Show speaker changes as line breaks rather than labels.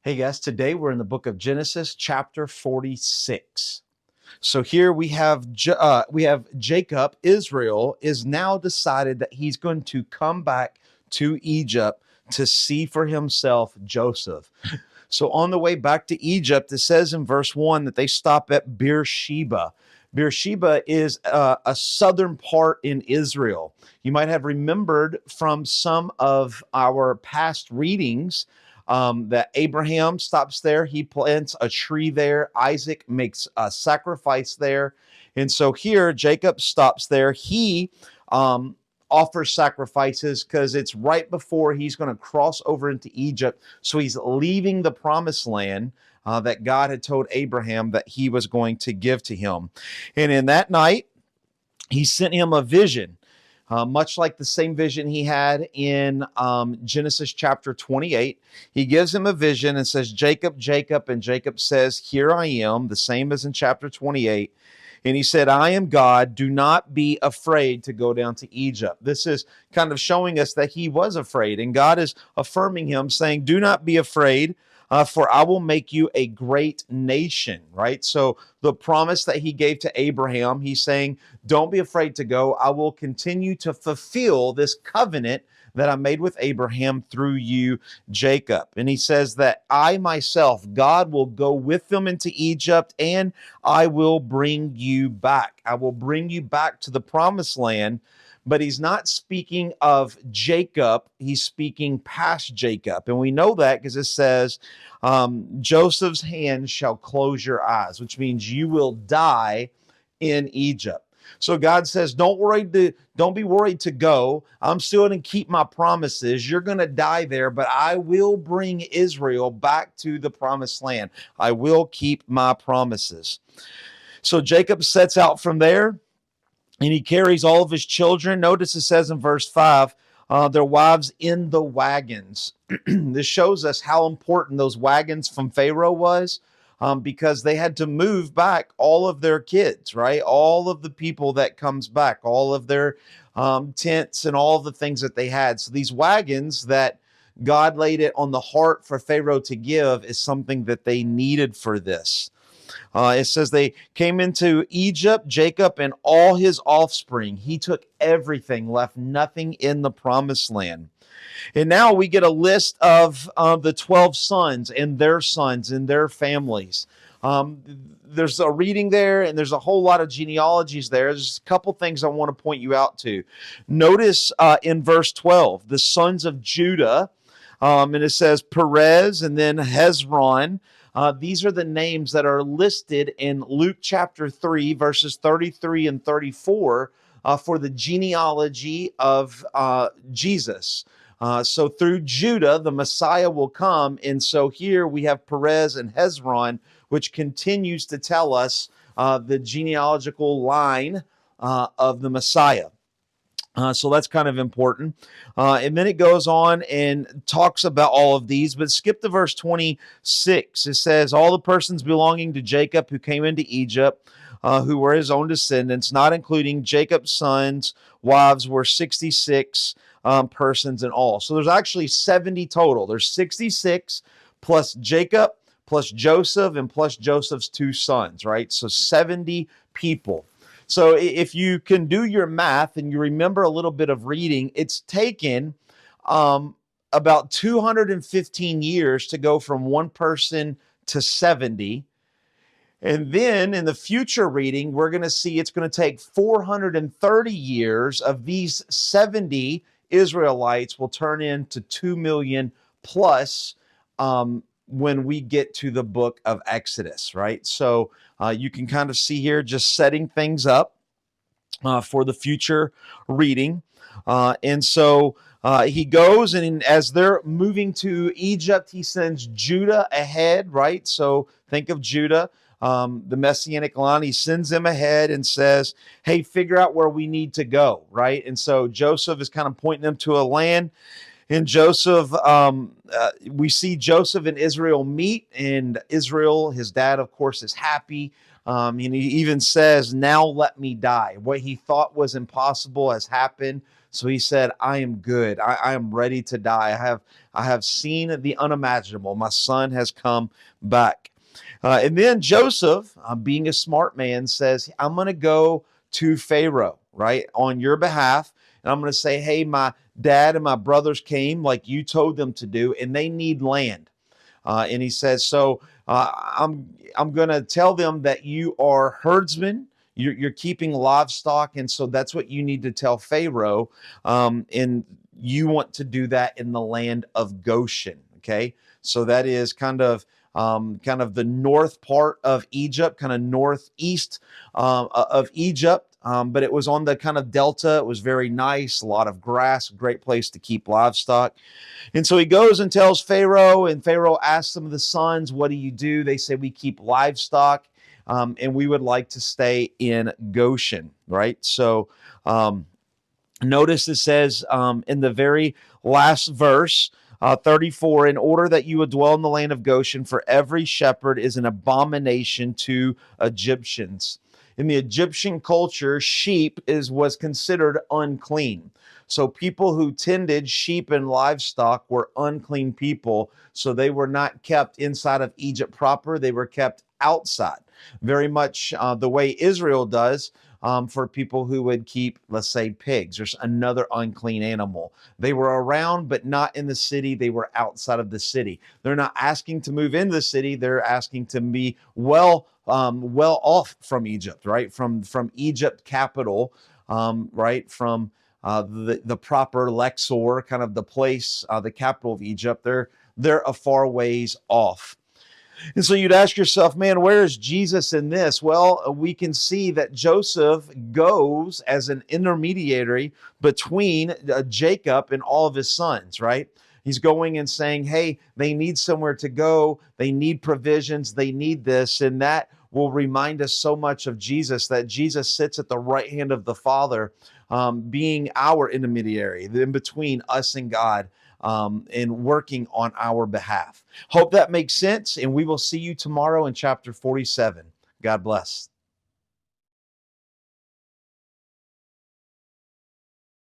Hey guys, today we're in the book of Genesis, chapter 46. So here we have Jacob. Israel is now decided that he's going to come back to Egypt to see for himself Joseph. So on the way back to Egypt, it says in verse 1 that they stop at Beersheba. Beersheba is a southern part in Israel. You might have remembered from some of our past readings that Abraham stops there. He plants a tree there. Isaac makes a sacrifice there. And so here, Jacob stops there. He um, offers sacrifices because it's right before he's going to cross over into Egypt. So he's leaving the promised land that God had told Abraham that he was going to give to him. And in that night, he sent him a vision. Much like the same vision he had in Genesis chapter 28. He gives him a vision and says, Jacob, Jacob. And Jacob says, here I am, the same as in chapter 28. And he said, I am God. Do not be afraid to go down to Egypt. This is kind of showing us that he was afraid. And God is affirming him, saying, do not be afraid. For I will make you a great nation, right? So the promise that he gave to Abraham, he's saying, don't be afraid to go. I will continue to fulfill this covenant that I made with Abraham through you, Jacob. And he says that I myself, God, will go with them into Egypt and I will bring you back. I will bring you back to the promised land. But he's not speaking of Jacob, he's speaking past Jacob. And we know that because it says, Joseph's hand shall close your eyes, which means you will die in Egypt. So God says, don't be worried to go. I'm still going to keep my promises. You're going to die there, but I will bring Israel back to the promised land. I will keep my promises. So Jacob sets out from there and he carries all of his children. Notice it says in verse 5, their wives in the wagons. This shows us how important those wagons from Pharaoh was, because they had to move back all of their kids, right? All of the people that comes back, all of their tents and all of the things that they had. So these wagons that God laid it on the heart for Pharaoh to give is something that they needed for this. It says they came into Egypt, Jacob and all his offspring. He took everything, left nothing in the promised land. And now we get a list of the 12 sons and their families. There's a reading there, and there's a whole lot of genealogies there. There's a couple things I want to point you out to. Notice in verse 12, the sons of Judah, and it says Perez and then Hezron. These are the names that are listed in Luke chapter 3, verses 33 and 34 for the genealogy of Jesus. So through Judah, the Messiah will come. And so here we have Perez and Hezron, which continues to tell us the genealogical line of the Messiah. So that's kind of important. And then it goes on and talks about all of these, but skip to verse 26. It says, all the persons belonging to Jacob who came into Egypt, who were his own descendants, not including Jacob's sons, wives, were 66 persons in all. So there's actually 70 total. There's 66 plus Jacob, plus Joseph, and plus Joseph's two sons, right? So 70 people. So if you can do your math and you remember a little bit of reading, it's taken about 215 years to go from one person to 70. And then in the future reading, we're going to see it's going to take 430 years of these 70 Israelites will turn into 2 million plus when we get to the book of Exodus, right? So you can kind of see here just setting things up for the future reading. And so he goes, and as they're moving to Egypt, he sends Judah ahead, right? So think of Judah, the Messianic line. He sends them ahead and says, hey, figure out where we need to go, right? And so Joseph is kind of pointing them to a land. And Joseph, we see Joseph and Israel meet, and Israel, his dad, of course, is happy. And he even says, now let me die. What he thought was impossible has happened. So he said, I am good. I am ready to die. I have seen the unimaginable. My son has come back. And then Joseph, being a smart man, says, I'm going to go to Pharaoh, right, on your behalf. And I'm going to say, hey, my dad and my brothers came like you told them to do, and they need land. And he says, so I'm going to tell them that you are herdsmen. You're keeping livestock, and so that's what you need to tell Pharaoh. And you want to do that in the land of Goshen. Okay, so that is kind of the north part of Egypt, kind of northeast of Egypt. But it was on the kind of delta. It was very nice, a lot of grass, great place to keep livestock. And so he goes and tells Pharaoh, and Pharaoh asks some of the sons, what do you do? They say, we keep livestock, and we would like to stay in Goshen, right? So notice it says in the very last verse, 34, in order that you would dwell in the land of Goshen, for every shepherd is an abomination to Egyptians. In the Egyptian culture, sheep was considered unclean. So people who tended sheep and livestock were unclean people. So they were not kept inside of Egypt proper. They were kept outside, very much the way Israel does. For people who would keep, let's say, pigs. There's another unclean animal. They were around, but not in the city. They were outside of the city. They're not asking to move into the city. They're asking to be well off from Egypt, right? From Egypt capital, right? From the proper Luxor, kind of the place, the capital of Egypt. They're a far ways off. And so you'd ask yourself, man, where is Jesus in this? Well, we can see that Joseph goes as an intermediary between Jacob and all of his sons, right? He's going and saying, hey, they need somewhere to go. They need provisions. They need this. And that will remind us so much of Jesus, that Jesus sits at the right hand of the Father, being our intermediary in between us and God. And working on our behalf. Hope that makes sense, and we will see you tomorrow in chapter 47. God bless.